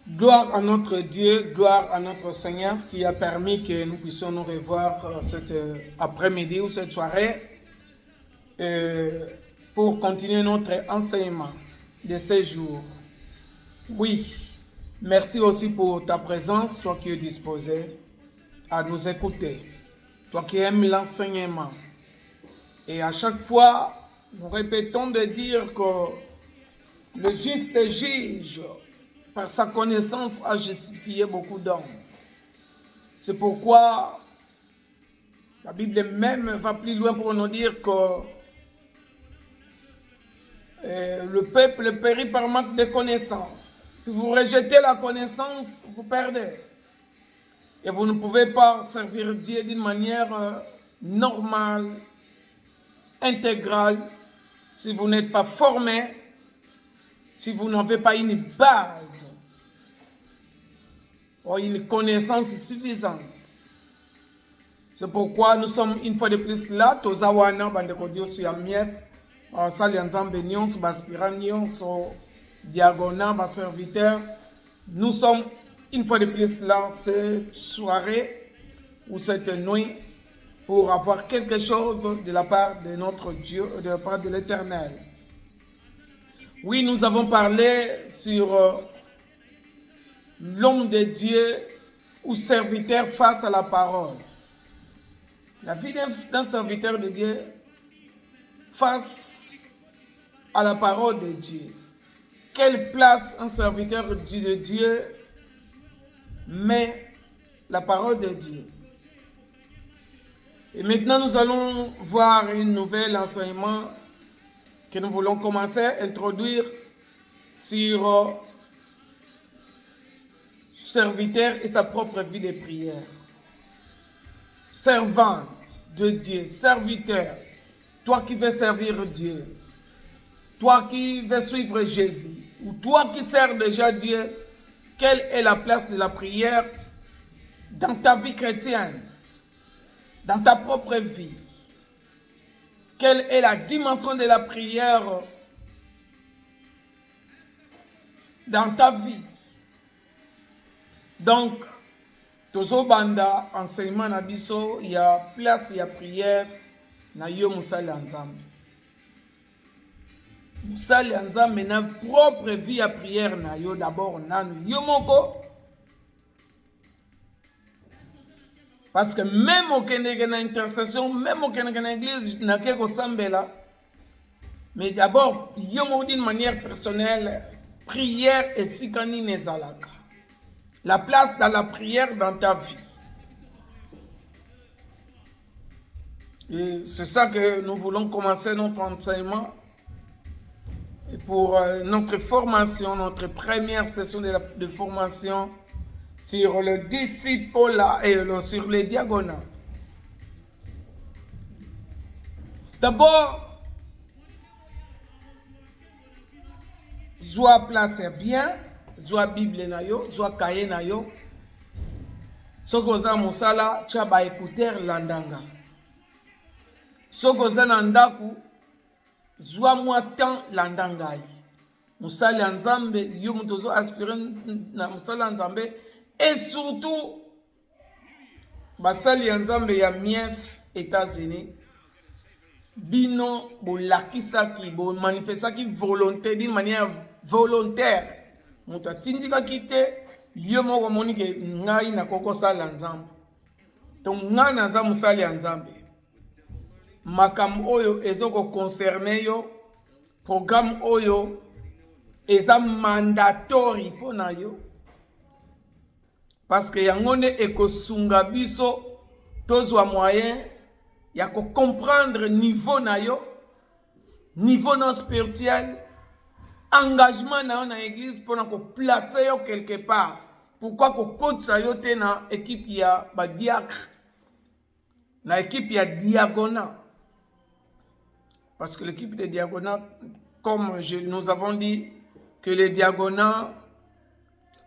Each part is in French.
Gloire à notre Dieu, gloire à notre Seigneur qui a permis que nous puissions nous revoir cet après-midi ou cette soirée pour continuer notre enseignement de ces jours. Oui, merci aussi pour ta présence, toi qui es disposé à nous écouter, toi qui aimes l'enseignement. Et à chaque fois, nous répétons de dire que le juste juge, par sa connaissance, a justifié beaucoup d'hommes. C'est pourquoi la Bible même va plus loin pour nous dire que le peuple périt par manque de connaissance. Si vous rejetez la connaissance, vous perdez. Et vous ne pouvez pas servir Dieu d'une manière normale, intégrale, si vous n'êtes pas formé, si vous n'avez pas une base ou une connaissance suffisante. C'est pourquoi nous sommes une fois de plus là, Tozawana, Bandekodio, Suyamief, Sali Nzambe Nyonso, Baspirant Nyonso, Diagonal, bas serviteur. Nous sommes une fois de plus là, cette soirée ou cette nuit, pour avoir quelque chose de la part de notre Dieu, de la part de l'Éternel. Oui, nous avons parlé sur l'homme de Dieu ou serviteur face à la parole. La vie d'un serviteur de Dieu face à la parole de Dieu. Quelle place un serviteur de Dieu met la parole de Dieu? Et maintenant, nous allons voir un nouvel enseignement que nous voulons commencer à introduire sur serviteur et sa propre vie de prière. Servante de Dieu, serviteur, toi qui veux servir Dieu, toi qui veux suivre Jésus, ou toi qui sers déjà Dieu, quelle est la place de la prière dans ta vie chrétienne, dans ta propre vie? Quelle est la dimension de la prière dans ta vie? Donc, Tozo Banda, enseignement na biso, il y a place, il y a prière, na yo musali Nzambe. Musali Nzambe na propre vie à prière na yo d'abord nanu yo moko. Parce que même au Kenya na intercession, même au Kenya na église, na keko sambela. Mais d'abord, yo moko d'une manière personnelle, prière et sikani nezalaka. La place dans la prière dans ta vie. Et c'est ça que nous voulons commencer notre enseignement. Et pour notre formation, notre première session de formation sur le disciple et sur les diagonales. D'abord, soit place bien. Zwa Bible na yo, zwa kaye na yo. Soko za musala, tia ba écouteur landanga. Soko za nandaku, zwa mwa temps landanga. Musali Nzambe, yo mutozo aspirer na musala Nzambe. Et surtout, basali Nzambe ya mief États-Unis. Bino, bo lakisa ki, bo manifesta ki volonté, d'une manière volontaire. Muta tindika kite yo moko monike ngai na koko sala Nzambe. Donc nga na za musali Nzambe. Makam oyo ezoko concerné yo, programme oyo eza mandatory pona yo. Parce que yangone ekosunga biso tozwa moyen ya ko comprendre niveau na yo, niveau non spirituel. Engagement dans l'église pour nous placer quelque part. Pourquoi qu'on coach ça yote na équipe ya ba diacre, na équipe ya diagonal. Parce que l'équipe de diagonal, comme nous avons dit, que les diagonales,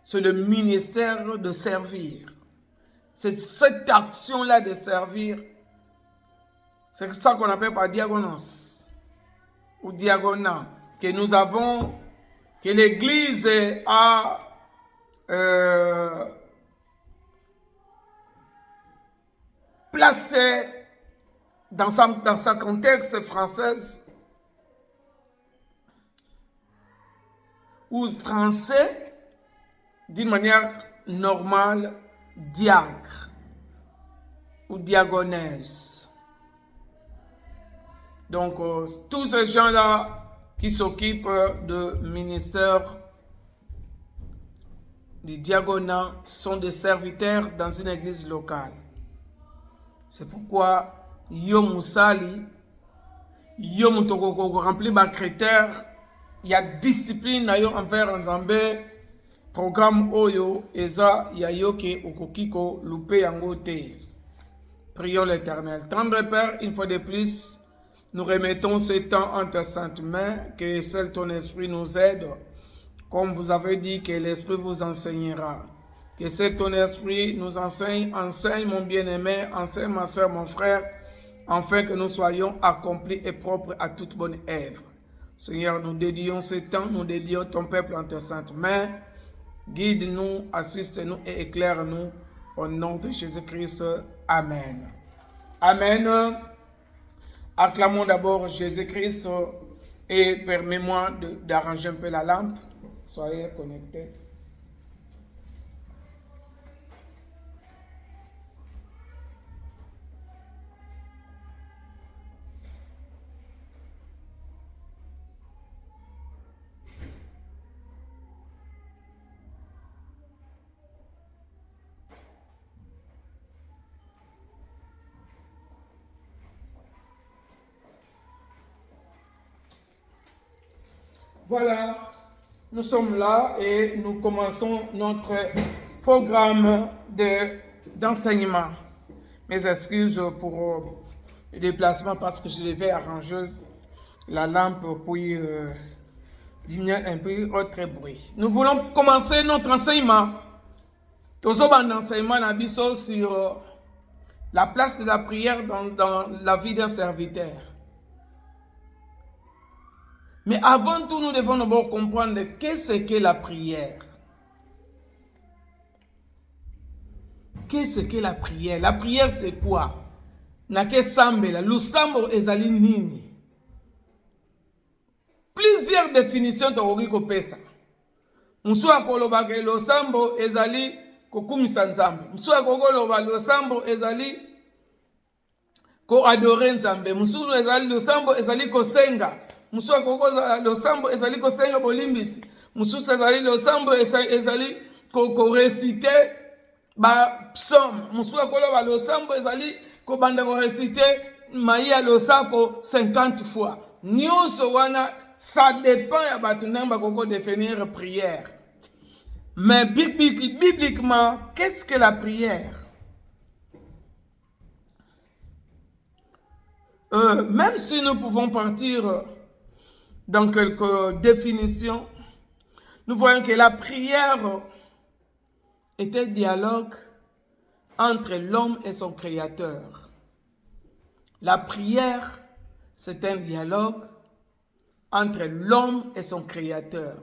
c'est le ministère de servir. C'est cette action-là de servir. C'est ça qu'on appelle par diagonos ou diagonal. Que nous avons, que l'Église a placé dans sa contexte française ou français d'une manière normale, diacre ou diagonèse. Donc, tous ces gens-là qui s'occupent de ministère du diaconat sont des serviteurs dans une église locale. C'est pourquoi yo musali, yo mutoko rempli ba critères, il y a discipline na yo envers Nzambe, programme oyo eza ya yo ke okokiko loupé yango te. Prions l'Éternel. Tendre Père, une fois de plus, nous remettons ce temps entre tes saintes mains, que seul ton esprit nous aide. Comme vous avez dit que l'Esprit vous enseignera. Que c'est ton Esprit nous enseigne, enseigne mon bien-aimé, enseigne ma soeur, mon frère, afin que nous soyons accomplis et propres à toute bonne œuvre. Seigneur, nous dédions ce temps, nous dédions ton peuple en tes saintes mains. Guide-nous, assiste-nous et éclaire-nous. Au nom de Jésus-Christ, Amen. Amen. Acclamons d'abord Jésus-Christ et permets-moi d'arranger un peu la lampe. Soyez connectés. Voilà, nous sommes là et nous commençons notre programme d'enseignement. Mes excuses pour le déplacement parce que je devais arranger la lampe pour diminuer un peu votre bruit. Nous voulons commencer notre enseignement. Nous avons un enseignement sur la place de la prière dans la vie d'un serviteur. Mais avant tout, nous devons d'abord comprendre qu'est-ce que la prière. Qu'est-ce que la prière? La prière, c'est quoi? Nake sambela, lusambo ezali nini? Plusieurs définitions de kopesa. Musu akoloba ke lusambo ezali kokumisa nzambe. Musu akoloba lusambo ezali ko adorer nzambe. Musu ezali lusambo ezali kosenga. Musu akokoza lusambo ezali kosenga bolimbisi. Musu ezali lusambo ezali ko réciter ba psaume. Musu akoloba lusambo ezali ko banda ko réciter maïa losako 50 fois. Nyonso wana ça dépend ya batu namba koko définir prière. Mais bibliquement, qu'est-ce que la prière? Même si nous pouvons partir dans quelques définitions, nous voyons que la prière est un dialogue entre l'homme et son créateur. La prière, c'est un dialogue entre l'homme et son créateur.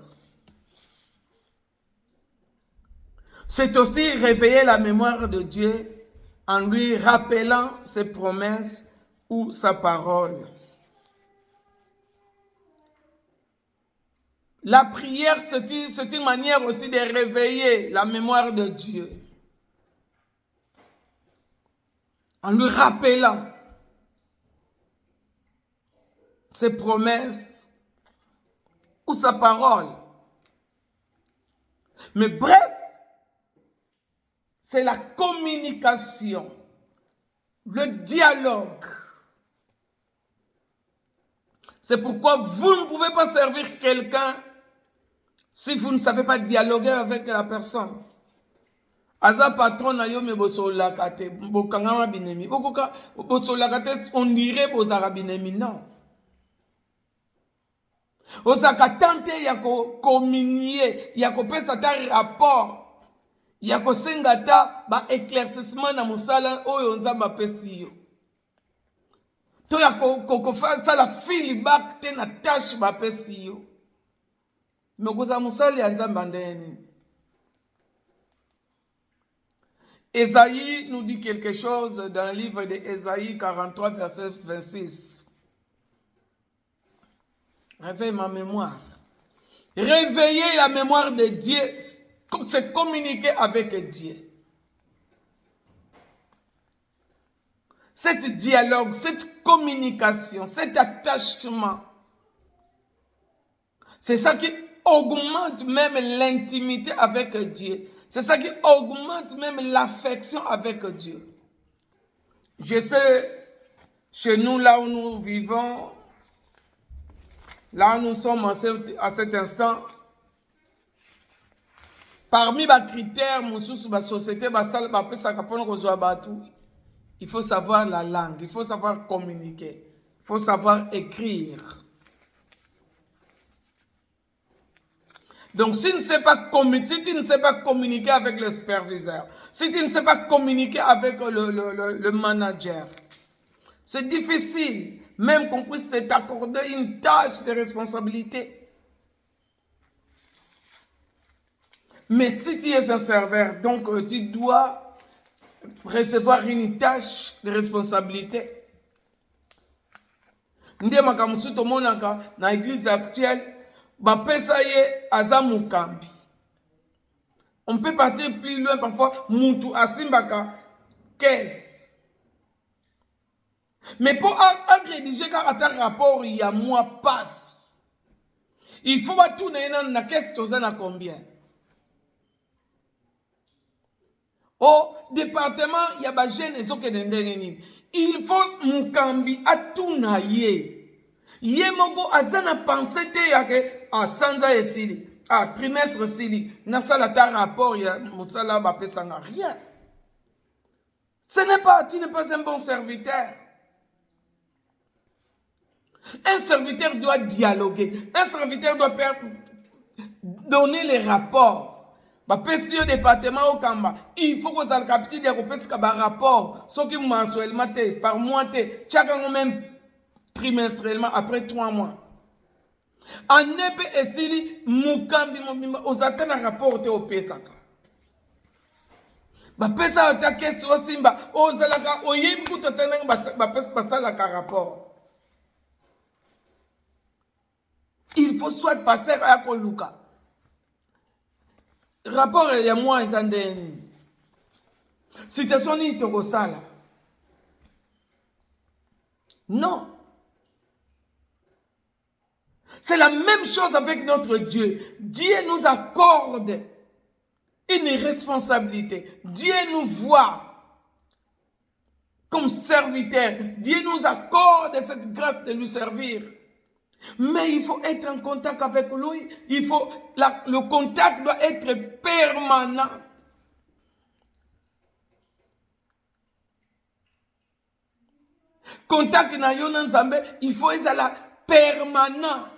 C'est aussi réveiller la mémoire de Dieu en lui rappelant ses promesses ou sa parole. La prière, c'est une manière aussi de réveiller la mémoire de Dieu. En lui rappelant ses promesses ou sa parole. Mais bref, c'est la communication, le dialogue. C'est pourquoi vous ne pouvez pas servir quelqu'un si vous ne savez pas dialoguer avec la personne. Aza patron na yo me bosola kate bokangama binemi. Bokoka bosola kate on dirait bozara binemi non. Osaka tante yako communier, yako pesa ta rapport. Yako senga ta ba éclaircissement na musala oyo nzamba pesi yo. To yako fa sala feedback te na tâche ba pesi yo. Mais koza musali ya nzamba ndeni. Ésaïe nous dit quelque chose dans le livre d'Ésaïe 43, verset 26. Réveille ma mémoire. Réveiller la mémoire de Dieu, c'est communiquer avec Dieu. Cet dialogue, cette communication, cet attachement, c'est ça qui augmente même l'intimité avec Dieu. C'est ça qui augmente même l'affection avec Dieu. Je sais, chez nous, là où nous vivons, là où nous sommes à cet instant, parmi les critères, la société, il faut savoir la langue, il faut savoir communiquer, il faut savoir écrire. Donc, si tu ne sais pas communiquer avec le superviseur, si tu ne sais pas communiquer avec le manager, c'est difficile, même qu'on puisse t'accorder une tâche de responsabilité. Mais si tu es un serveur, donc tu dois recevoir une tâche de responsabilité. Ndiye makamusu tomonaka na église actuelle, bapesa ye aza mukambi. On peut partir plus loin parfois, mutu asimbaka caisse. Mais pour rédiger un rapport, il y a mois passe. Il faut pas tout na caisse tozana combien. Au département, il y a des jeunes il faut mukambi atuna ye. Ye moko azana pensé te yake a sanza esili. Ah, trimestre sili. Nasala ta rapport ya musala ba pesanga rien. Tu n'es pas un bon serviteur. Un serviteur doit dialoguer. Un serviteur doit donner les rapports. Bapesi au département au Kamba, il faut que ça le capite de repérer un rapport, ce qui mensuellement par mois chaque même trimestriellement après 3 mois. En ebe esili mukambi aux attentes un rapport au pesaka. Bapesa attaquer sur simba aux alaka oyebi kutatana bapesa pasala ka rapport. Il faut soit passer à Koluka. Rapport ya moi ezandeni. Citation ni tokosala. Non. C'est la même chose avec notre Dieu. Dieu nous accorde une responsabilité. Dieu nous voit comme serviteur. Dieu nous accorde cette grâce de lui servir. Mais il faut être en contact avec lui. Le contact doit être permanent. Contact na yo na Nzambe, il faut être permanent.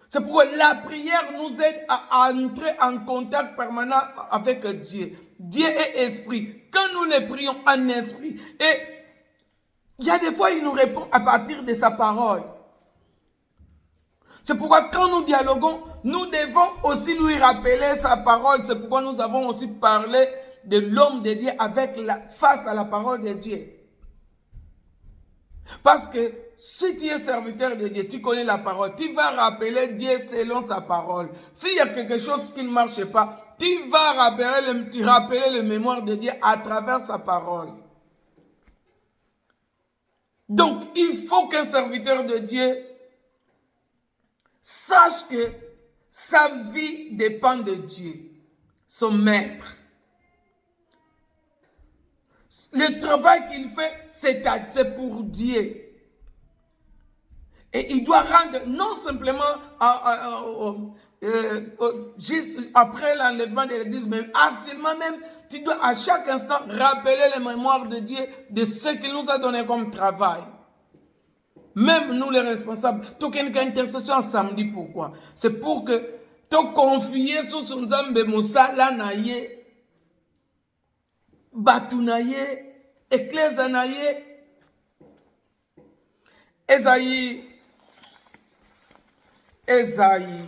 C'est pourquoi la prière nous aide à entrer en contact permanent avec Dieu. Dieu est esprit. Quand nous le prions en esprit, et il y a des fois, il nous répond à partir de sa parole. C'est pourquoi quand nous dialoguons, nous devons aussi lui rappeler sa parole. C'est pourquoi nous avons aussi parlé de l'homme de Dieu face à la parole de Dieu. Parce que si tu es serviteur de Dieu, tu connais la parole, tu vas rappeler Dieu selon sa parole. S'il y a quelque chose qui ne marche pas, tu vas rappeler le mémoire de Dieu à travers sa parole. Donc, il faut qu'un serviteur de Dieu sache que sa vie dépend de Dieu, son maître. Le travail qu'il fait, c'est pour Dieu. Et il doit rendre, non simplement juste après l'enlèvement de l'église, mais actuellement même, tu dois à chaque instant rappeler la mémoire de Dieu de ce qu'il nous a donné comme travail. Même nous les responsables, tu as une intercession samedi, pourquoi? C'est pour que tu confies sur son Nzambe Moussala naye, Batu naye, Ecclésia naye, Ésaïe 43,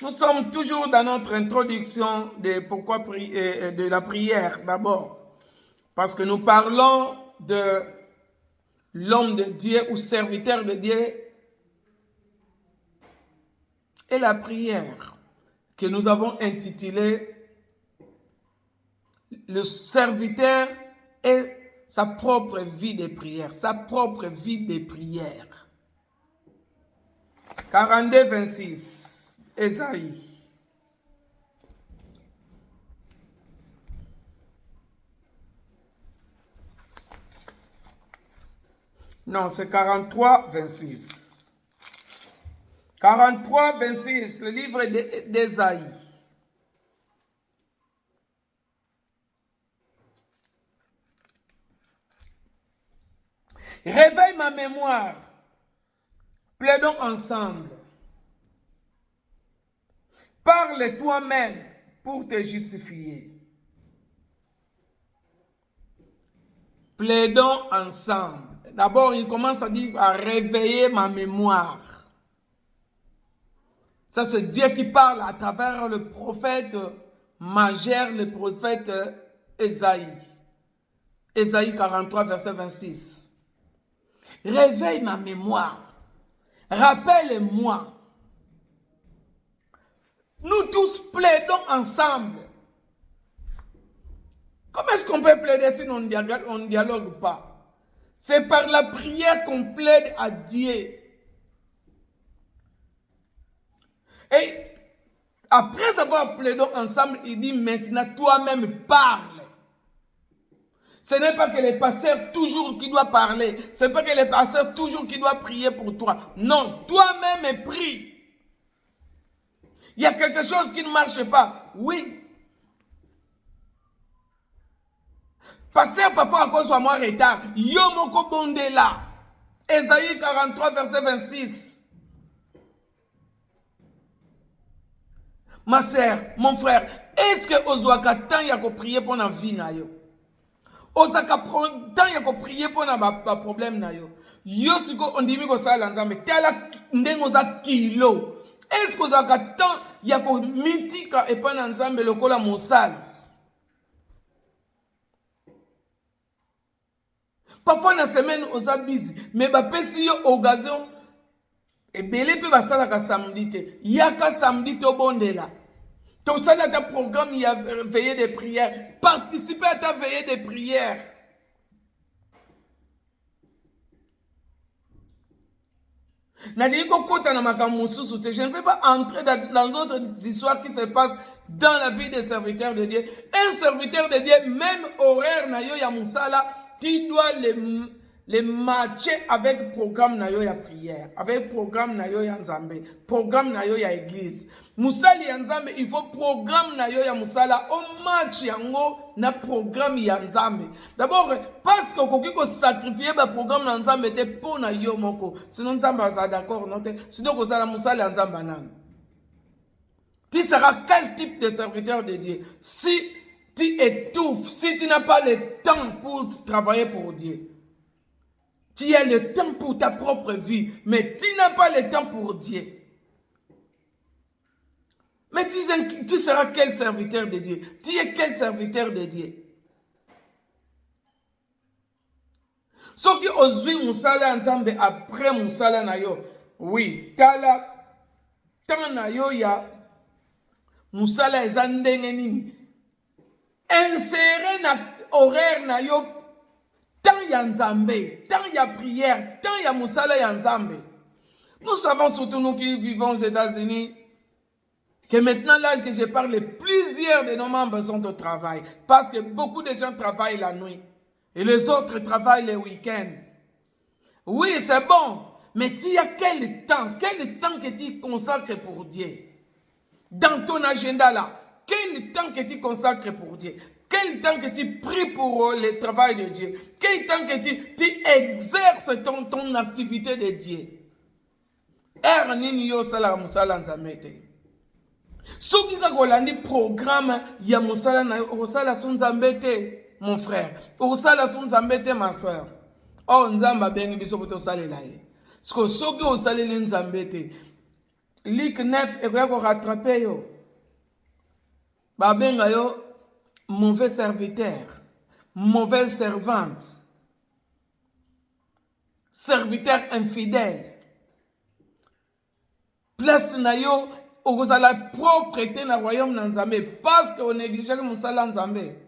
Nous sommes toujours dans notre introduction de pourquoi de la prière d'abord. Parce que nous parlons de l'homme de Dieu ou serviteur de Dieu et la prière que nous avons intitulée le serviteur et sa propre vie de prière, sa propre vie de prière. 42, 26, Ésaïe. Non, c'est 43, 26. 43, 26, le livre d'Ésaïe. Réveille ma mémoire. Plaidons ensemble. Parle toi-même pour te justifier. Plaidons ensemble. D'abord, il commence à dire à réveiller ma mémoire. Ça, c'est Dieu qui parle à travers le prophète majeur, le prophète Ésaïe. Ésaïe 43, verset 26. Réveille ma mémoire. Rappelle-moi. Nous tous plaidons ensemble. Comment est-ce qu'on peut plaider si on ne dialogue pas? C'est par la prière qu'on plaide à Dieu. Et après avoir plaidé ensemble, il dit maintenant toi-même parle. Ce n'est pas que les pasteurs toujours qui doivent parler. Ce n'est pas que les pasteurs toujours qui doivent prier pour toi. Non, toi-même prie. Il y a quelque chose qui ne marche pas. Oui. Pasteur, parfois à cause de moi retard. Yo moko bonde là. Ésaïe 43, verset 26. Ma sœur, mon frère, est-ce que Ozwaka tant y a ko prier pour la vie na yo? Ozaka tant y a ko prier pour na problème na yo? Yo siko on dit ko sala nzambe tala ndengo za kilo. Est-ce que Ozwaka tant y a ko mitika et pas na nzambe lokola mosala? Parfois dans la semaine oza busy, mais ba pesi yo occasion et belé pe basala ka samedi te. Yaka samedi to bondela. Donc ça dans ta programme il y a veillée de prière. Participez à ta veillée de prière. Je ne vais pas entrer dans d'autres histoires qui se passent dans la vie des serviteurs de Dieu. Un serviteur de Dieu, même horaire na yo ya musala, tu dois les matcher avec programme na yo ya prière, avec programme na yo ya nzambe, programme na yo ya église. Musali ya nzambe, il faut programme na yo ya musala, on match yango na programme ya nzambe. D'abord, parce que koki ko sacrifier ba programme na nzambe te pour na yo moko. Sinon nzambe ça d'accord non te. Sinon ko sala musala ya nzambe nan. Tu seras quel type de serviteur de Dieu? Si tu étouffes, si tu n'as pas le temps pour travailler pour Dieu. Tu as le temps pour ta propre vie, mais tu n'as pas le temps pour Dieu. Mais tu seras quel serviteur de Dieu? Tu es quel serviteur de Dieu? Ce qui ozui musala nzambe après musala na yo. Oui, tala tant na yo ya musala ezandenge nini. Insérer na horaire na yo tant ya nzambe, tant ya prière, tant ya musala ya nzambe. Nous savons surtout nous qui vivons aux États-Unis que maintenant, l'âge que je parle, plusieurs de nos membres sont au travail. Parce que beaucoup de gens travaillent la nuit. Et les autres travaillent les week-ends. Oui, c'est bon. Mais tu as quel temps que tu consacres pour Dieu? Dans ton agenda là, quel temps que tu consacres pour Dieu? Quel temps que tu pries pour le travail de Dieu? Quel temps que tu exerces ton activité de Dieu? Soki ka kolandi programme ya musala na osala sunzambe te mon frère, osala sunzambe te ma sœur. Oh nzamba bengi biso poto salela ye. Soki osaleli nzambe te, Ligue 9 et vous rattraper yo. Babenga yo mauvais serviteur, mauvaise servante, serviteur infidèle. Place na yo, vous allez propreté na royaume na Nzambe parce que vous négligez que musala Nzambe.